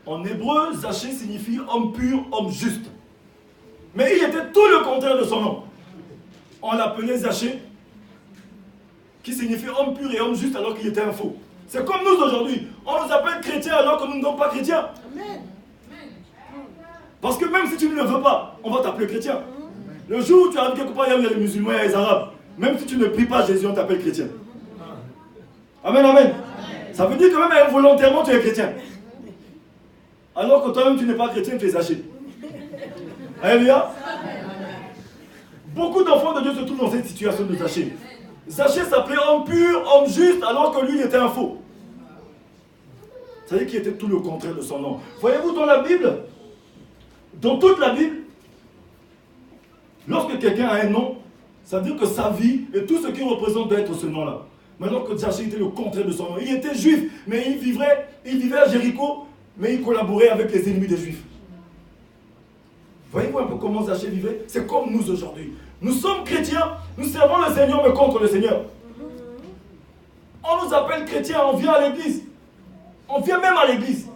En hébreu, Zachée signifie homme pur, homme juste. Mais il était tout le contraire de son nom. On l'appelait Zachée, qui signifie homme pur et homme juste alors qu'il était un faux. C'est comme nous aujourd'hui. On nous appelle chrétiens alors que nous ne sommes pas chrétiens. Amen. Parce que même si tu ne le veux pas, on va t'appeler chrétien. Le jour où tu arrives quelque part, il y a les musulmans et les arabes. Même si tu ne pries pas Jésus, on t'appelle chrétien. Amen, amen. Ça veut dire que même involontairement, tu es chrétien. Alors que toi-même, tu n'es pas chrétien, tu es Zachée. Alléluia. Beaucoup d'enfants de Dieu se trouvent dans cette situation de Zachée. Zachée s'appelait homme pur, homme juste, alors que lui, il était un faux. Ça veut dire qu'il était tout le contraire de son nom. Voyez-vous, dans la Bible, dans toute la Bible, lorsque quelqu'un a un nom, ça veut dire que sa vie et tout ce qu'il représente doit être ce nom-là. Mais alors que Zachée était le contraire de son nom. Il était juif, mais il vivait à Jéricho, mais il collaborait avec les ennemis des juifs. Voyez-vous un peu comment Zachée vivait? C'est comme nous aujourd'hui. Nous sommes chrétiens, nous servons le Seigneur, mais contre le Seigneur. On nous appelle chrétiens, on vient à l'église. On vient même à l'église.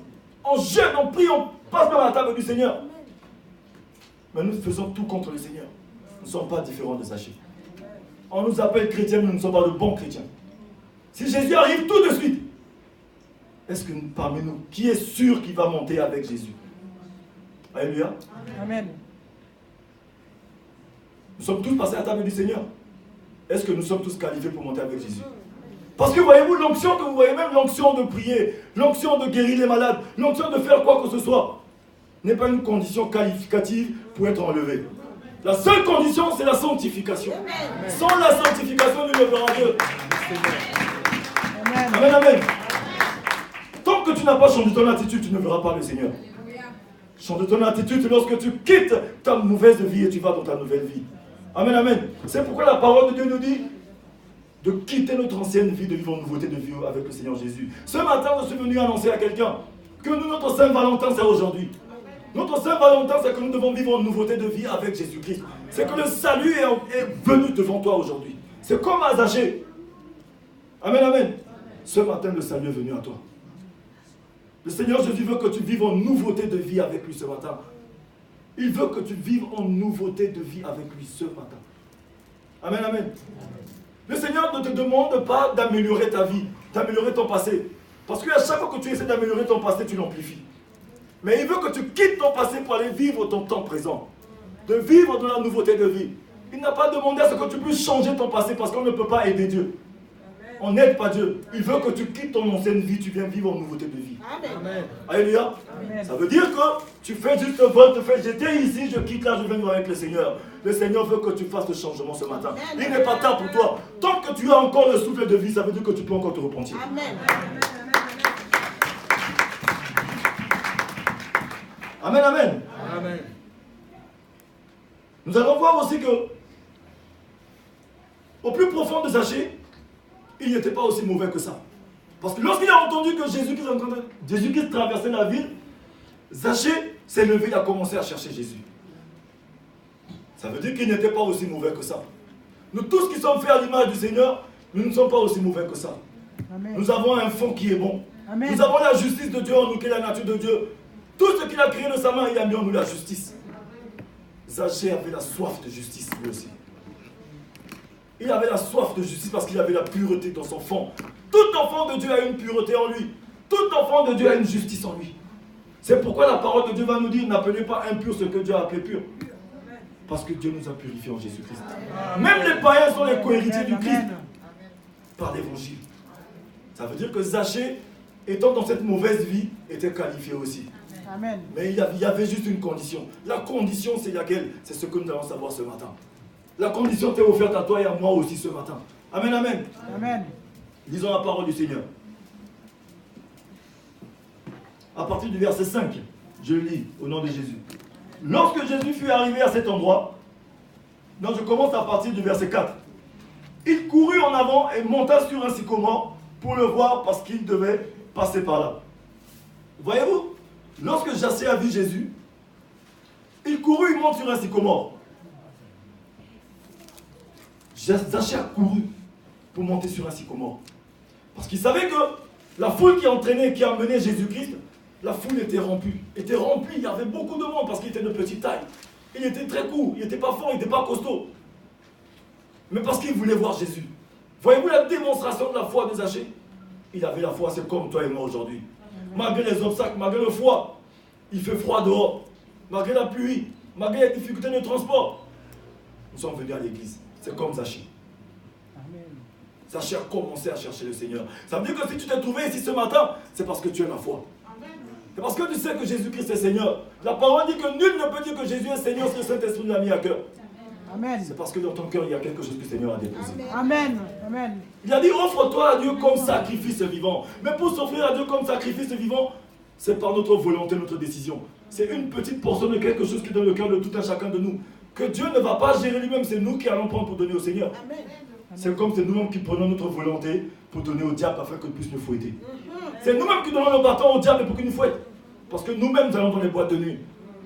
On jeûne, on prie, on passe même à la table du Seigneur. Mais nous faisons tout contre le Seigneur. Nous ne sommes pas différents de Zachée. On nous appelle chrétiens, mais nous ne sommes pas de bons chrétiens. Si Jésus arrive tout de suite, est-ce que parmi nous, qui est sûr qu'il va monter avec Jésus? Alléluia. Amen. Nous sommes tous passés à la table du Seigneur. Est-ce que nous sommes tous qualifiés pour monter avec Jésus? Parce que voyez-vous, l'onction que vous voyez, même l'onction de prier, l'onction de guérir les malades, l'onction de faire quoi que ce soit, n'est pas une condition qualificative pour être enlevé. La seule condition, c'est la sanctification. Amen. Sans la sanctification, nous ne verrons Dieu. Amen. Amen, amen. Tant que tu n'as pas changé ton attitude, tu ne verras pas le Seigneur. Change ton attitude lorsque tu quittes ta mauvaise vie et tu vas dans ta nouvelle vie. Amen, amen. C'est pourquoi la parole de Dieu nous dit de quitter notre ancienne vie, de vivre en nouveauté de vie avec le Seigneur Jésus. Ce matin, je suis venu annoncer à quelqu'un que nous, notre Saint-Valentin, c'est aujourd'hui. Notre Saint-Valentin, c'est que nous devons vivre en nouveauté de vie avec Jésus-Christ. C'est que le salut est venu devant toi aujourd'hui. C'est comme à Zachée. Amen, amen. Ce matin, le salut est venu à toi. Le Seigneur Jésus veut que tu vives en nouveauté de vie avec lui ce matin. Il veut que tu vives en nouveauté de vie avec lui ce matin. Amen, amen. Le Seigneur ne te demande pas d'améliorer ta vie, d'améliorer ton passé. Parce qu'à chaque fois que tu essaies d'améliorer ton passé, tu l'amplifies. Mais il veut que tu quittes ton passé pour aller vivre ton temps présent. De vivre dans la nouveauté de vie. Il n'a pas demandé à ce que tu puisses changer ton passé parce qu'on ne peut pas aider Dieu. On n'aide pas Dieu. Il veut que tu quittes ton ancienne vie, tu viens vivre en nouveauté de vie. Amen. Alléluia. Amen. Ça veut dire que tu fais juste un vote, tu fais j'étais ici, je quitte là, je viens vivre avec le Seigneur. Le Seigneur veut que tu fasses le changement ce matin. Amen. Il n'est pas tard pour toi. Tant que tu as encore le souffle de vie, ça veut dire que tu peux encore te repentir. Amen. Amen, amen. Amen. Nous allons voir aussi que au plus profond de Zachée, il n'était pas aussi mauvais que ça. Parce que lorsqu'il a entendu que Jésus-Christ traversait la ville, Zachée s'est levé, il a commencé à chercher Jésus. Ça veut dire qu'il n'était pas aussi mauvais que ça. Nous tous qui sommes faits à l'image du Seigneur, nous ne sommes pas aussi mauvais que ça. Amen. Nous avons un fond qui est bon. Amen. Nous avons la justice de Dieu en nous, qui est la nature de Dieu. Tout ce qu'il a créé de sa main, il a mis en nous la justice. Zachée avait la soif de justice, lui aussi. Il avait la soif de justice parce qu'il avait la pureté dans son fond. Tout enfant de Dieu a une pureté en lui. Tout enfant de Dieu a une justice en lui. C'est pourquoi la parole de Dieu va nous dire, n'appelez pas impur ce que Dieu a appelé pur. Parce que Dieu nous a purifiés en Jésus-Christ. Même les païens sont les co-héritiers du Christ par l'évangile. Ça veut dire que Zachée, étant dans cette mauvaise vie, était qualifié aussi. Amen. Mais il y avait juste une condition. La condition, c'est laquelle? C'est ce que nous allons savoir ce matin. La condition t'est offerte à toi et à moi aussi ce matin. Amen, amen. Amen. Lisons la parole du Seigneur. À partir du verset 5, je lis au nom de Jésus. Lorsque Jésus fut arrivé à cet endroit, donc je commence à partir du verset 4. Il courut en avant et monta sur un sycomore pour le voir parce qu'il devait passer par là. Voyez-vous, lorsque Zachée a vu Jésus, il courut, il monte sur un sycomore. Zachée a couru pour monter sur un sycomore. Parce qu'il savait que la foule qui entraînait, qui a mené Jésus-Christ, La foule était remplie. Il y avait beaucoup de monde parce qu'il était de petite taille. Il était très court, il n'était pas fort, il n'était pas costaud. Mais parce qu'il voulait voir Jésus. Voyez-vous la démonstration de la foi de Zachée? Il avait la foi, c'est comme toi et moi aujourd'hui. Malgré les obstacles, malgré le froid, il fait froid dehors. Malgré la pluie, malgré les difficultés de transport, nous sommes venus à l'église. C'est comme Zachée. Zachée a commencé à chercher le Seigneur. Ça veut dire que si tu t'es trouvé ici ce matin, c'est parce que tu as la foi. C'est parce que tu sais que Jésus-Christ est Seigneur. La parole dit que nul ne peut dire que Jésus est Seigneur si le Saint-Esprit l'a mis à cœur. Amen. C'est parce que dans ton cœur, il y a quelque chose que le Seigneur a déposé. Amen. Amen. Il a dit, offre-toi à Dieu comme sacrifice vivant. Mais pour s'offrir à Dieu comme sacrifice vivant, c'est par notre volonté, notre décision. C'est une petite portion de quelque chose qui est dans le cœur de tout un chacun de nous. Que Dieu ne va pas gérer lui-même, c'est nous qui allons prendre pour donner au Seigneur. C'est comme c'est nous-mêmes qui prenons notre volonté pour donner au diable afin qu'il puisse nous fouetter. C'est nous-mêmes qui donnons le bâton au diable pour qu'il nous fouette. Parce que nous-mêmes, nous allons dans les boîtes de nuit.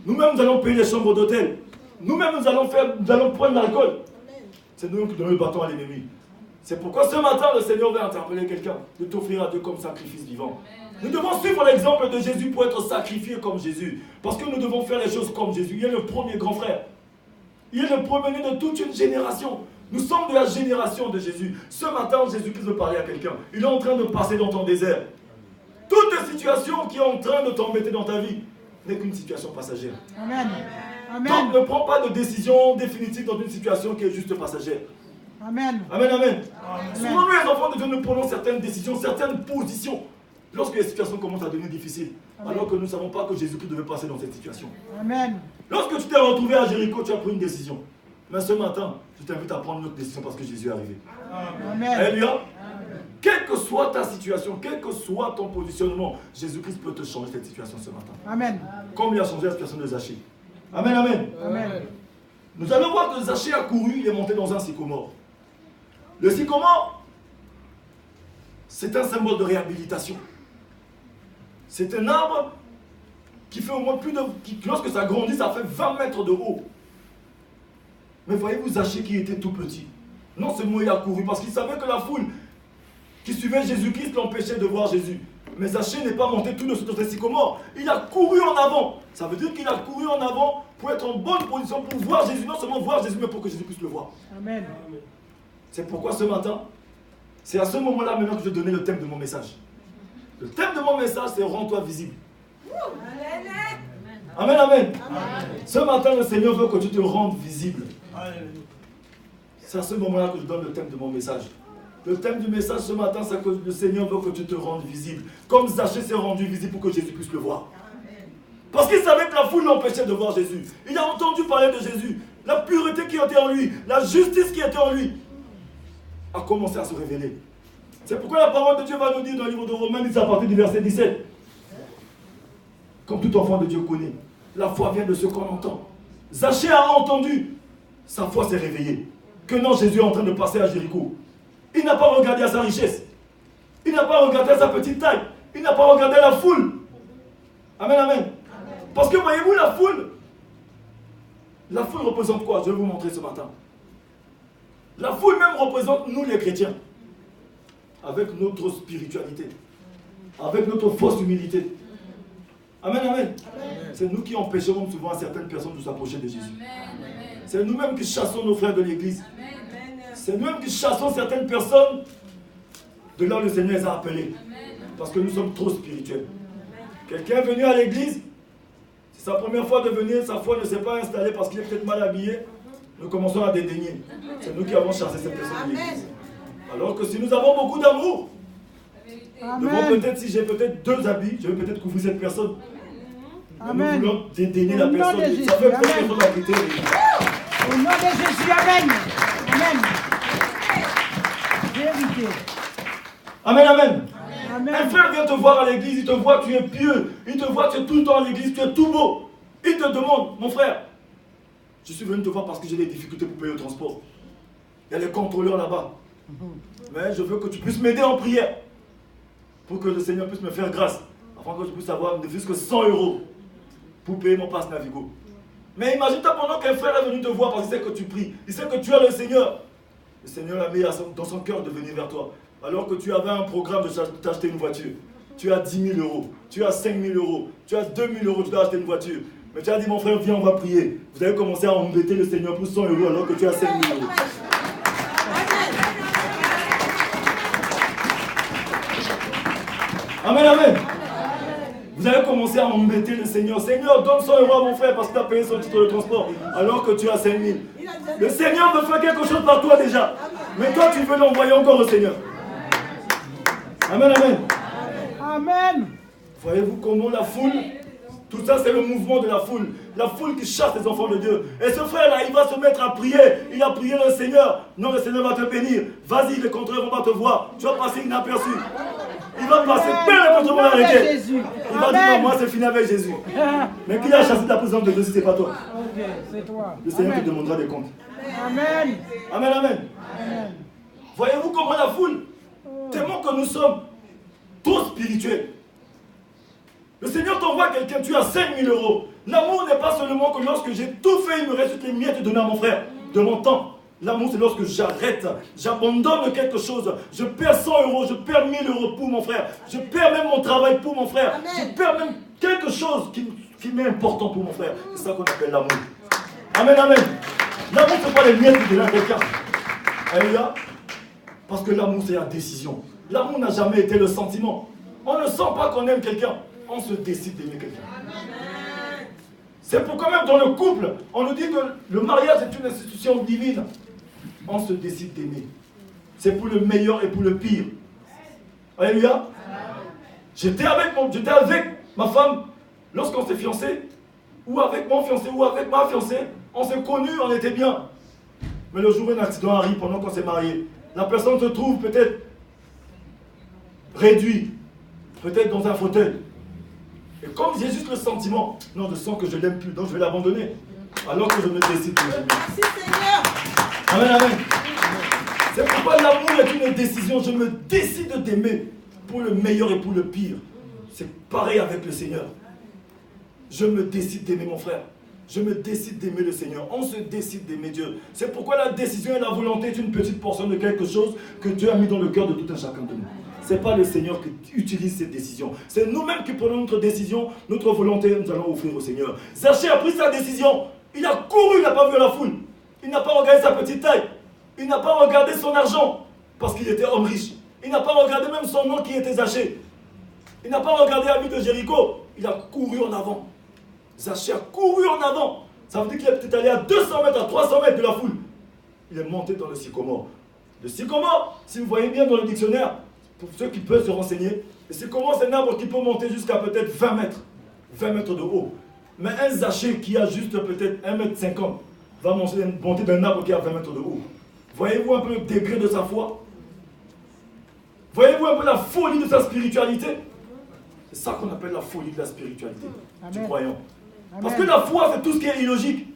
Nous-mêmes, nous allons payer les chambres d'hôtel. Nous-mêmes, nous allons prendre l'alcool. C'est nous qui donnons le bâton à l'ennemi. C'est pourquoi ce matin, le Seigneur va interpeller quelqu'un de t'offrir à Dieu comme sacrifice vivant. Nous devons suivre l'exemple de Jésus pour être sacrifiés comme Jésus. Parce que nous devons faire les choses comme Jésus. Il est le premier grand frère. Il est le premier-né de toute une génération. Nous sommes de la génération de Jésus. Ce matin, Jésus-Christ veut parler à quelqu'un. Il est en train de passer dans ton désert. Toute situation qui est en train de t'embêter dans ta vie n'est qu'une situation passagère. Amen. Amen. Donc ne prends pas de décision définitive dans une situation qui est juste passagère. Amen. Amen, amen. Amen. Souvent, nous, les enfants de Dieu, nous prenons certaines décisions, certaines positions lorsque les situations commencent à devenir difficiles. Amen. Alors que nous ne savons pas que Jésus-Christ devait passer dans cette situation. Amen. Lorsque tu t'es retrouvé à Jéricho, tu as pris une décision. Mais ce matin, je t'invite à prendre une autre décision parce que Jésus est arrivé. Amen. Alléluia. Quelle que soit ta situation, quel que soit ton positionnement, Jésus-Christ peut te changer cette situation ce matin. Amen. Comme il a changé la situation de Zachée. Amen, amen. Amen. Nous allons voir que Zachée a couru, il est monté dans un sycomore. Le sycomore, c'est un symbole de réhabilitation. C'est un arbre qui fait au moins plus de... lorsque ça grandit, ça fait 20 mètres de haut. Mais voyez-vous Zachée qui était tout petit. Non seulement il a couru parce qu'il savait que la foule qui suivait Jésus-Christ l'empêchait de voir Jésus. Mais Zachée n'est pas monté tout de suite dans un sycomore. Il a couru en avant. Ça veut dire qu'il a couru en avant pour être en bonne position pour voir Jésus. Non seulement voir Jésus, mais pour que Jésus puisse le voir. Amen. C'est pourquoi ce matin, c'est à ce moment-là maintenant que je vais donner le thème de mon message. Le thème de mon message, c'est rends-toi visible. Amen, amen. Ce matin, le Seigneur veut que tu te rendes visible. C'est à ce moment-là que je donne le thème de mon message. Le thème du message ce matin, c'est que le Seigneur veut que tu te rendes visible. Comme Zachée s'est rendu visible pour que Jésus puisse le voir. Parce qu'il savait que la foule l'empêchait de voir Jésus. Il a entendu parler de Jésus. La pureté qui était en lui, la justice qui était en lui, a commencé à se révéler. C'est pourquoi la parole de Dieu va nous dire dans le livre de Romains, à partir du verset 17. Comme tout enfant de Dieu connaît, la foi vient de ce qu'on entend. Zachée a entendu, sa foi s'est réveillée. Que non, Jésus est en train de passer à Jéricho. Il n'a pas regardé à sa richesse. Il n'a pas regardé à sa petite taille. Il n'a pas regardé à la foule. Amen, amen. Parce que voyez-vous, la foule représente quoi? Je vais vous montrer ce matin. La foule même représente nous les chrétiens. Avec notre spiritualité. Avec notre fausse humilité. Amen, amen. C'est nous qui empêcherons souvent certaines personnes de s'approcher de Jésus. C'est nous-mêmes qui chassons nos frères de l'église. C'est nous-mêmes qui chassons certaines personnes de là où le Seigneur les a appelés. Parce que nous sommes trop spirituels. Quelqu'un est venu à l'église, c'est sa première fois de venir, sa foi ne s'est pas installée parce qu'il est peut-être mal habillé. Nous commençons à dédaigner. C'est nous qui avons chassé cette personne de l'église. Alors que si nous avons beaucoup d'amour, peut-être si j'ai peut-être 2 habits, je vais peut-être couvrir cette personne. Mais nous voulons dédaigner la personne. Ça fait peur que la quitter. Au nom de Jésus, amen. Amen. Vérité. Amen, amen. Amen. Un frère vient te voir à l'église, il te voit, tu es pieux, il te voit, tu es tout le temps à l'église, tu es tout beau. Il te demande, mon frère, je suis venu te voir parce que j'ai des difficultés pour payer le transport. Il y a les contrôleurs là-bas. Mais je veux que tu puisses m'aider en prière pour que le Seigneur puisse me faire grâce, afin que je puisse avoir ne fût-ce que 100 € pour payer mon passe Navigo. Mais imagine-toi pendant qu'un frère est venu te voir parce qu'il sait que tu pries, il sait que tu as le Seigneur. Le Seigneur a mis dans son cœur de venir vers toi. Alors que tu avais un programme de t'acheter une voiture. Tu as 10 000 euros, tu as 5 000 euros, tu as 2 000 euros, tu dois acheter une voiture. Mais tu as dit, mon frère, viens, on va prier. Vous avez commencé à embêter le Seigneur pour 100 euros alors que tu as 5 000 euros. Amen, amen. Vous avez commencé à embêter le Seigneur. Seigneur, donne 100 euros à mon frère parce qu'il a payé son titre de transport alors que tu as 5 000. Le Seigneur veut faire quelque chose par toi déjà. Mais toi, tu veux l'envoyer encore au Seigneur. Amen, amen. Amen. Voyez-vous comment la foule, tout ça c'est le mouvement de la foule qui chasse les enfants de Dieu. Et ce frère-là, il va se mettre à prier. Il a prié le Seigneur. Non, le Seigneur va te bénir. Vas-y, les contreurs vont pas te voir. Tu vas passer inaperçu. Il va passer plein de contreurs arrêtés. Il va dire, non, moi c'est fini avec Jésus. Mais qui a chassé ta présence de Dieu si ce n'est pas toi? Ok, c'est toi. Le Seigneur te demandera des comptes. Amen. Amen, amen. Amen. Voyez-vous comment la foule, tellement que nous sommes trop spirituels. Le Seigneur t'envoie quelqu'un, tu as 5 000 euros. L'amour n'est pas seulement que lorsque j'ai tout fait, il me reste toutes les miettes données à mon frère, de mon temps. L'amour, c'est lorsque j'arrête, j'abandonne quelque chose, je perds 100 euros, je perds 1000 euros pour mon frère, je perds même mon travail pour mon frère, je perds même quelque chose qui m'est important pour mon frère. C'est ça qu'on appelle l'amour. Amen, amen. L'amour, ce n'est pas les miettes que donner à quelqu'un. Alléluia. Parce que l'amour, c'est la décision. L'amour n'a jamais été le sentiment. On ne sent pas qu'on aime quelqu'un, on se décide d'aimer quelqu'un. C'est pourquoi même dans le couple, on nous dit que le mariage est une institution divine. On se décide d'aimer. C'est pour le meilleur et pour le pire. Alléluia. J'étais avec ma femme lorsqu'on s'est fiancé, ou avec mon fiancé, ou avec ma fiancée. On s'est connus, on était bien. Mais le jour où un accident arrive pendant qu'on s'est marié, la personne se trouve peut-être réduite, peut-être dans un fauteuil. Et comme j'ai juste le sentiment, non, je sens que je ne l'aime plus, donc je vais l'abandonner. Alors que je me décide de l'aimer. Merci Seigneur. Amen, amen. C'est pourquoi l'amour est une décision. Je me décide d'aimer pour le meilleur et pour le pire. C'est pareil avec le Seigneur. Je me décide d'aimer mon frère. Je me décide d'aimer le Seigneur. On se décide d'aimer Dieu. C'est pourquoi la décision et la volonté est une petite portion de quelque chose que Dieu a mis dans le cœur de tout un chacun de nous. Ce n'est pas le Seigneur qui utilise cette décision. C'est nous-mêmes qui prenons notre décision, notre volonté, nous allons offrir au Seigneur. Zachée a pris sa décision. Il a couru, il n'a pas vu la foule. Il n'a pas regardé sa petite taille. Il n'a pas regardé son argent, parce qu'il était homme riche. Il n'a pas regardé même son nom qui était Zachée. Il n'a pas regardé la ville de Jéricho. Il a couru en avant. Zachée a couru en avant. Ça veut dire qu'il est peut-être allé à 200 mètres, à 300 mètres de la foule. Il est monté dans le sycomore. Le sycomore, si vous voyez bien dans le dictionnaire, pour ceux qui peuvent se renseigner, le sycomore, c'est un arbre qui peut monter jusqu'à peut-être 20 mètres. 20 mètres de haut. Mais un Zachée qui a juste peut-être 1,50 m va monter d'un arbre qui a 20 mètres de haut. Voyez-vous un peu le degré de sa foi? Voyez-vous un peu la folie de sa spiritualité? C'est ça qu'on appelle la folie de la spiritualité du croyant. Parce que la foi, c'est tout ce qui est illogique.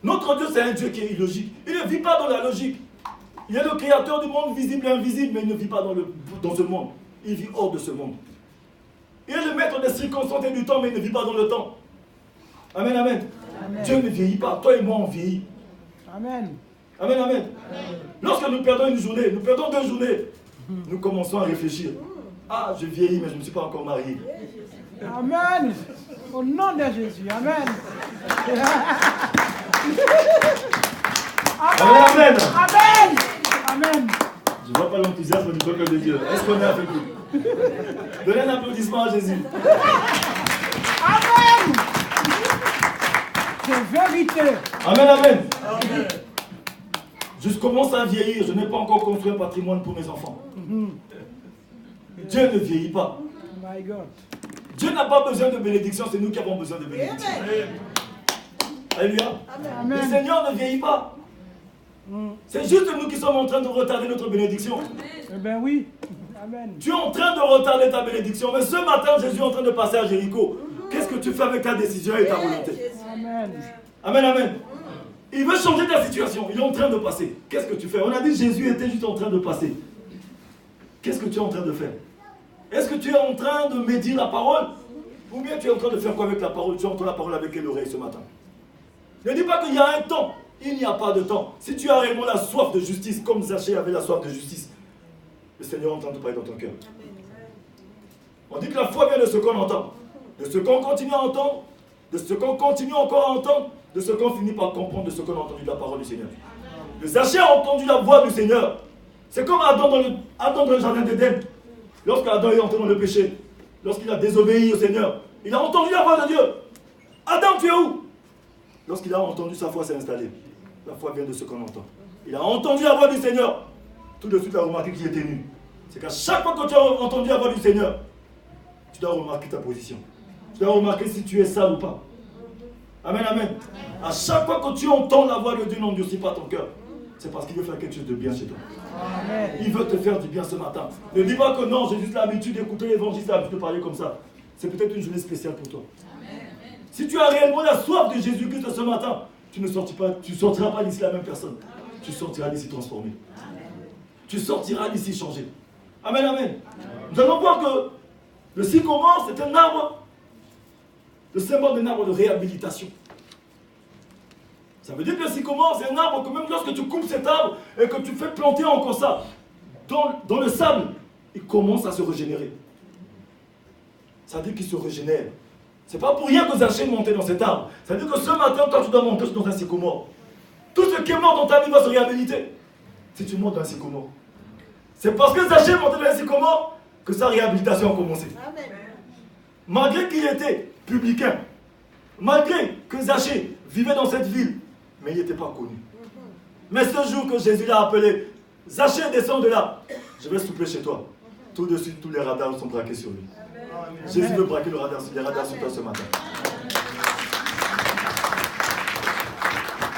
Notre Dieu, c'est un Dieu qui est illogique. Il ne vit pas dans la logique. Il est le créateur du monde visible et invisible, mais il ne vit pas dans ce monde. Il vit hors de ce monde. Il est le maître des circonstances et du temps, mais il ne vit pas dans le temps. Amen, amen. Amen. Dieu ne vieillit pas. Toi et moi, on vieillit. Amen. Amen, amen. Lorsque nous perdons une journée, nous perdons 2 journées, nous commençons à réfléchir. Ah, je vieillis, mais je ne me suis pas encore marié. Amen. Au nom de Jésus. Amen. Amen, amen. Amen. Amen. Je ne vois pas l'enthousiasme du peuple de Dieu. Est-ce qu'on est avec lui? Donnez un applaudissement à Jésus. Amen. C'est vérité. Amen, amen. Je commence à vieillir, je n'ai pas encore construit un patrimoine pour mes enfants. Dieu ne vieillit pas. My God. Dieu n'a pas besoin de bénédiction, c'est nous qui avons besoin de bénédiction. Alléluia. Amen. Le Seigneur ne vieillit pas. C'est juste nous qui sommes en train de retarder notre bénédiction. Eh bien oui. Amen. Tu es en train de retarder ta bénédiction, mais ce matin, Jésus est en train de passer à Jéricho. Qu'est-ce que tu fais avec ta décision et ta volonté? Amen. Amen, amen. Il veut changer ta situation, il est en train de passer. Qu'est-ce que tu fais? On a dit que Jésus était juste en train de passer. Qu'est-ce que tu es en train de faire? Est-ce que tu es en train de médire la parole? Ou bien tu es en train de faire quoi avec la parole? Tu entends la parole avec quelle oreille ce matin? Ne dis pas qu'il y a un temps. Il n'y a pas de temps. Si tu as réellement la soif de justice, comme Zachée avait la soif de justice, le Seigneur est en train de parler dans ton cœur. On dit que la foi vient de ce qu'on entend. De ce qu'on continue à entendre, de ce qu'on continue encore à entendre, de ce qu'on finit par comprendre, de ce qu'on a entendu de la parole du Seigneur. Le Zaché a entendu la voix du Seigneur. C'est comme Adam dans le jardin d'Éden. Lorsqu'Adam est entré dans le péché, lorsqu'il a désobéi au Seigneur, il a entendu la voix de Dieu. Adam, tu es où? Lorsqu'il a entendu, sa foi s'est installée. La foi vient de ce qu'on entend. Il a entendu la voix du Seigneur. Tout de suite, il a remarqué qu'il était nu. C'est qu'à chaque fois que tu as entendu la voix du Seigneur, tu dois remarquer ta position. Tu dois remarquer si tu es sale ou pas. Amen, amen. À chaque fois que tu entends la voix de Dieu, n'endurcis pas ton cœur. C'est parce qu'il veut faire quelque chose de bien chez toi. Amen. Il veut te faire du bien ce matin. Ne dis pas que non, j'ai juste l'habitude d'écouter l'évangile, j'ai l'habitude de parler comme ça. C'est peut-être une journée spéciale pour toi. Amen. Si tu as réellement la soif de Jésus-Christ ce matin, tu ne sortiras pas d'ici la même personne. Tu sortiras d'ici transformé. Amen. Tu sortiras d'ici changé. Amen, amen, amen. Nous allons voir que le sycomore, c'est un arbre, le symbole d'un arbre de réhabilitation. Ça veut dire que le sycomore, c'est un arbre que même lorsque tu coupes cet arbre et que tu fais planter encore ça dans le sable, il commence à se régénérer. Ça veut dire qu'il se régénère. C'est pas pour rien que Zaché montait dans cet arbre. Ça veut dire que ce matin, toi, tu dois monter dans un sycomore. Tout ce qui est mort dans ta vie va se réhabiliter. Si tu montes dans un sycomore. C'est parce que Zaché montait dans un sycomore que sa réhabilitation a commencé. Amen. Malgré qu'il était publicain, malgré que Zaché vivait dans cette ville, mais il n'était pas connu. Mais ce jour que Jésus l'a appelé, Zaché, descend de là, je vais souper chez toi. Tout de suite, tous les radars sont braqués sur lui. Amen. Jésus veut braquer les radars sur toi ce matin.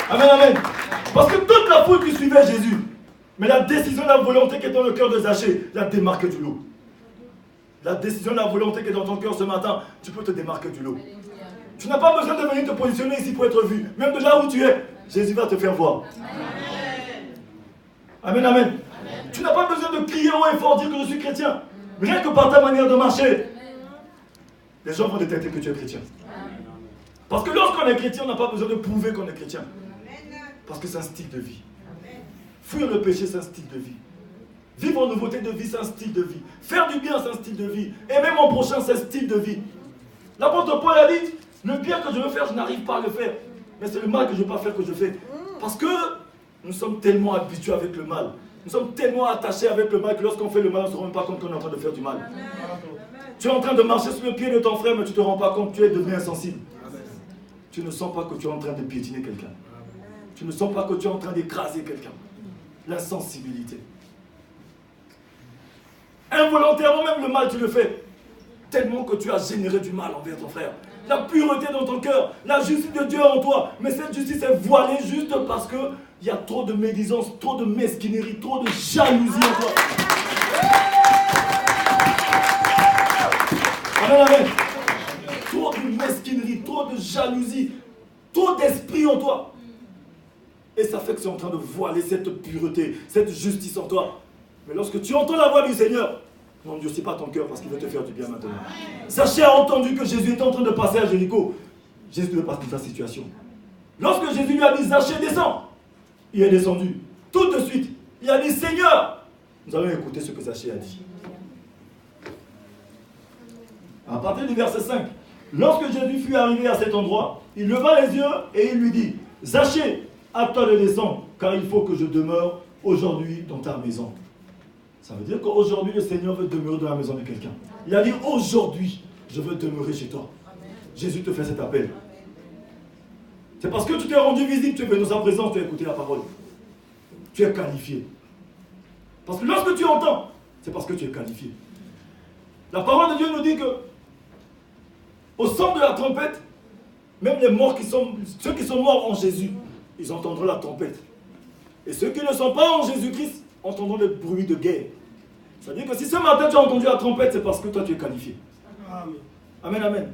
Amen, amen. Parce que toute la foule qui suivait Jésus, mais la décision, la volonté qui est dans le cœur de Zaché, l'a démarqué du lot. La décision, la volonté qui est dans ton cœur ce matin, tu peux te démarquer du lot. Tu n'as pas besoin de venir te positionner ici pour être vu. Même de là où tu es, Jésus va te faire voir. Amen, amen. Amen. Tu n'as pas besoin de crier haut et fort, dire que je suis chrétien. Rien que par ta manière de marcher, les gens vont détecter que tu es chrétien. Parce que lorsqu'on est chrétien, on n'a pas besoin de prouver qu'on est chrétien. Parce que c'est un style de vie. Fuir le péché, c'est un style de vie. Vivre en nouveauté de vie, c'est un style de vie. Faire du bien, c'est un style de vie. Aimer mon prochain, c'est un style de vie. L'apôtre Paul a dit, le bien que je veux faire, je n'arrive pas à le faire. Mais c'est le mal que je ne veux pas faire que je fais. Parce que nous sommes tellement habitués avec le mal. Nous sommes tellement attachés avec le mal que lorsqu'on fait le mal, on ne se rend même pas compte qu'on est en train de faire du mal. Amen. Tu es en train de marcher sur le pied de ton frère, mais tu ne te rends pas compte que tu es devenu insensible. Amen. Tu ne sens pas que tu es en train de piétiner quelqu'un. Tu ne sens pas que tu es en train d'écraser quelqu'un. L'insensibilité. Involontairement, même le mal, tu le fais. Tellement que tu as généré du mal envers ton frère. La pureté dans ton cœur, la justice de Dieu en toi. Mais cette justice est voilée juste parce qu'il y a trop de médisance, trop de mesquinerie, trop de jalousie en toi. Amen, amen. Trop de mesquinerie, trop de jalousie, trop d'esprit en toi. Et ça fait que c'est en train de voiler cette pureté, cette justice en toi. Mais lorsque tu entends la voix du Seigneur, n'endurcis pas ton cœur parce qu'il veut te faire du bien maintenant. Zaché a entendu que Jésus était en train de passer à Jéricho. Jésus devait passer sa situation. Lorsque Jésus lui a dit, Zaché, descends, il est descendu. Tout de suite, il a dit, Seigneur. Nous allons écouter ce que Zaché a dit. À partir du verset 5, lorsque Jésus fut arrivé à cet endroit, il leva les yeux et il lui dit, Zaché, hâte-toi de descendre, car il faut que je demeure aujourd'hui dans ta maison. Ça veut dire qu'aujourd'hui, le Seigneur veut demeurer dans la maison de quelqu'un. Il a dit, aujourd'hui, je veux demeurer chez toi. Amen. Jésus te fait cet appel. C'est parce que tu t'es rendu visible, tu es venu dans sa présence, tu as écouté la parole. Tu es qualifié. Parce que lorsque tu entends, c'est parce que tu es qualifié. La parole de Dieu nous dit que, au son de la trompette, même les morts ceux qui sont morts en Jésus, ils entendront la trompette. Et ceux qui ne sont pas en Jésus-Christ, entendons le bruit de guerre. C'est-à-dire que si ce matin tu as entendu la trompette, c'est parce que toi tu es qualifié. Amen. Amen, amen.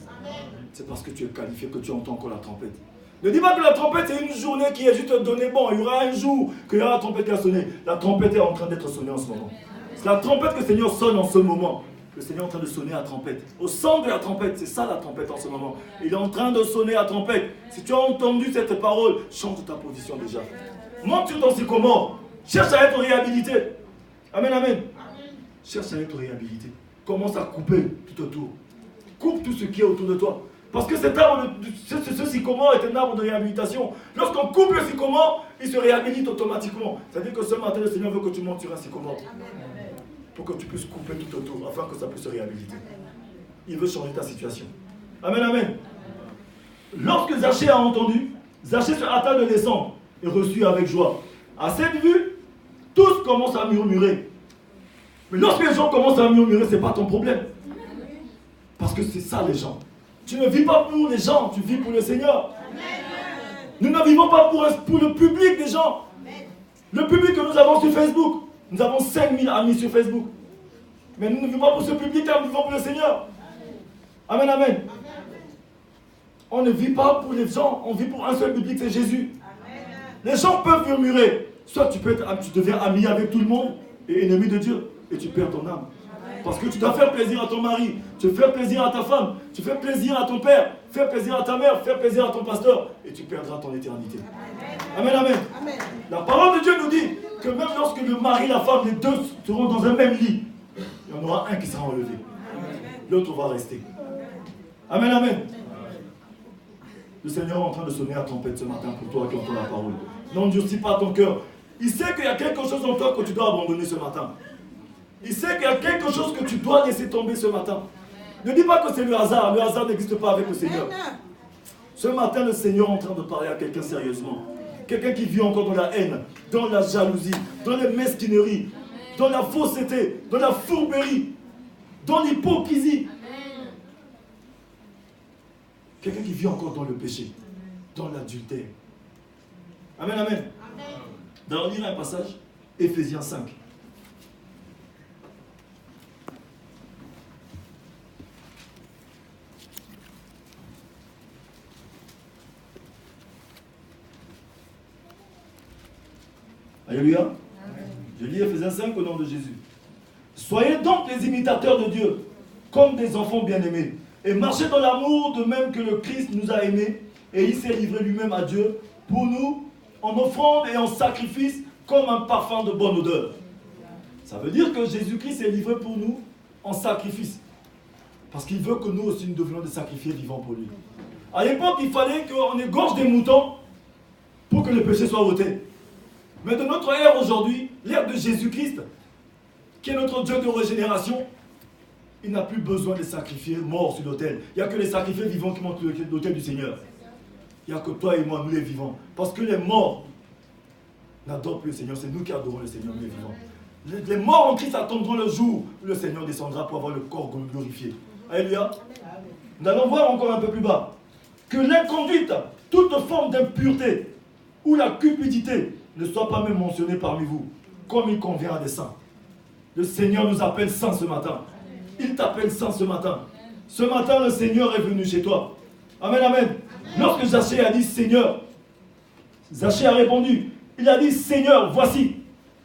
C'est parce que tu es qualifié que tu entends encore la trompette. Ne dis pas que la trompette c'est une journée qui est juste donnée. Bon, il y aura un jour qu'il y aura la trompette qui a sonné. La trompette est en train d'être sonnée en ce moment. C'est la trompette que le Seigneur sonne en ce moment. Le Seigneur est en train de sonner la trompette. Au son de la trompette, c'est ça la trompette en ce moment. Il est en train de sonner la trompette. Si tu as entendu cette parole, change ta position déjà. Monte sur ton sycomore. Cherche à être réhabilité. Amen, amen. Cherche à être réhabilité. commence à couper tout autour. Coupe tout ce qui est autour de toi. Parce que cet arbre, ce sycomore est un arbre de réhabilitation. Lorsqu'on coupe le sycomore, il se réhabilite automatiquement. C'est-à-dire que ce matin, le Seigneur veut que tu montes sur un sycomore. Pour que tu puisses couper tout autour, afin que ça puisse se réhabiliter. Il veut changer ta situation. Amen, amen. Lorsque Zachée a entendu, Zachée se hâta de descendre et reçut avec joie. À cette vue, tous commencent à murmurer. Mais lorsque les gens commencent à murmurer, ce n'est pas ton problème. Parce que c'est ça les gens. Tu ne vis pas pour les gens, tu vis pour le Seigneur. Nous ne vivons pas pour le public des gens. Le public que nous avons sur Facebook, nous avons 5000 amis sur Facebook. Mais nous ne vivons pas pour ce public-là, nous vivons pour le Seigneur. Amen, amen. On ne vit pas pour les gens, on vit pour un seul public, c'est Jésus. Les gens peuvent murmurer. Soit tu deviens ami avec tout le monde et ennemi de Dieu, et tu perds ton âme. Parce que tu dois faire plaisir à ton mari, tu fais plaisir à ta femme, tu fais plaisir à ton père, faire plaisir à ta mère, faire plaisir à ton pasteur, et tu perdras ton éternité. Amen, amen. La parole de Dieu nous dit que même lorsque le mari et la femme, les deux seront dans un même lit, il y en aura un qui sera enlevé. L'autre va rester. Amen, amen. Le Seigneur est en train de sonner à trompette ce matin pour toi qui entends la parole. N'endurcis pas ton cœur. Il sait qu'il y a quelque chose en toi que tu dois abandonner ce matin. Il sait qu'il y a quelque chose que tu dois laisser tomber ce matin. Ne dis pas que c'est le hasard. Le hasard n'existe pas avec le Seigneur. Ce matin, le Seigneur est en train de parler à quelqu'un sérieusement. Quelqu'un qui vit encore dans la haine, dans la jalousie, dans les mesquineries, dans la fausseté, dans la fourberie, dans l'hypocrisie. Quelqu'un qui vit encore dans le péché, dans l'adultère. Amen, amen. On lira un passage, Éphésiens 5. Alléluia. Je lis Éphésiens 5 au nom de Jésus. Soyez donc les imitateurs de Dieu, comme des enfants bien-aimés, et marchez dans l'amour de même que le Christ nous a aimés, et il s'est livré lui-même à Dieu pour nous, en offrande et en sacrifice, comme un parfum de bonne odeur. Ça veut dire que Jésus-Christ est livré pour nous en sacrifice. Parce qu'il veut que nous aussi nous devenions des sacrifiés vivants pour lui. À l'époque, il fallait qu'on égorge des moutons pour que le péché soit ôté. Mais de notre ère aujourd'hui, l'ère de Jésus-Christ, qui est notre Dieu de régénération, il n'a plus besoin de sacrifier morts sur l'autel. Il n'y a que les sacrifiés vivants qui montent l'autel du Seigneur. Il n'y a que toi et moi, nous les vivants. Parce que les morts n'adorent plus le Seigneur. C'est nous qui adorons le Seigneur, nous les vivants. Les morts en Christ attendront le jour où le Seigneur descendra pour avoir le corps glorifié. Alléluia. Nous allons voir encore un peu plus bas que l'inconduite, toute forme d'impureté ou la cupidité ne soit pas même mentionnée parmi vous, comme il convient à des saints. Le Seigneur nous appelle saints ce matin. Il t'appelle saint ce matin. Ce matin, le Seigneur est venu chez toi. Amen, amen. Lorsque Zachée a dit Seigneur, Zachée a répondu. Il a dit Seigneur, voici,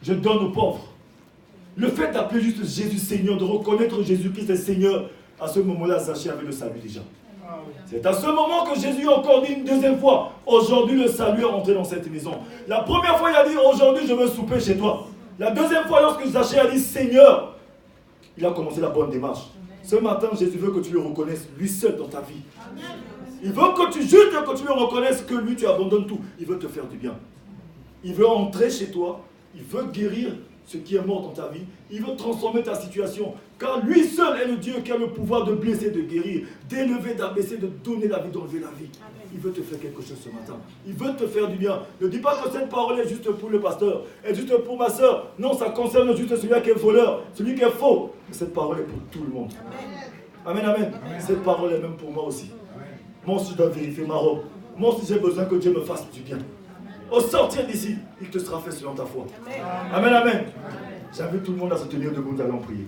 je donne aux pauvres. Le fait d'appeler juste Jésus Seigneur, de reconnaître Jésus-Christ est Seigneur, à ce moment-là, Zachée avait le salut déjà. C'est à ce moment que Jésus a encore dit une deuxième fois, aujourd'hui le salut est entré dans cette maison. La première fois, il a dit aujourd'hui je veux souper chez toi. La deuxième fois, lorsque Zachée a dit Seigneur, il a commencé la bonne démarche. Ce matin, Jésus veut que tu le reconnaisses, lui seul dans ta vie. Il veut que tu jures, que tu le reconnaisses, que lui, tu abandonnes tout. Il veut te faire du bien. Il veut entrer chez toi. Il veut guérir ce qui est mort dans ta vie. Il veut transformer ta situation. Car lui seul est le Dieu qui a le pouvoir de blesser, de guérir, d'élever, d'abaisser, de donner la vie, d'enlever la vie. Il veut te faire quelque chose ce matin. Il veut te faire du bien. Ne dis pas que cette parole est juste pour le pasteur, est juste pour ma soeur. Non, ça concerne juste celui qui est voleur, celui qui est faux. Mais cette parole est pour tout le monde. Amen, amen. Cette parole est même pour moi aussi. Moi aussi, je dois vérifier ma robe. Moi aussi, j'ai besoin que Dieu me fasse du bien. Au sortir d'ici, il te sera fait selon ta foi. Amen, amen. J'invite tout le monde à se tenir debout, nous allons prier.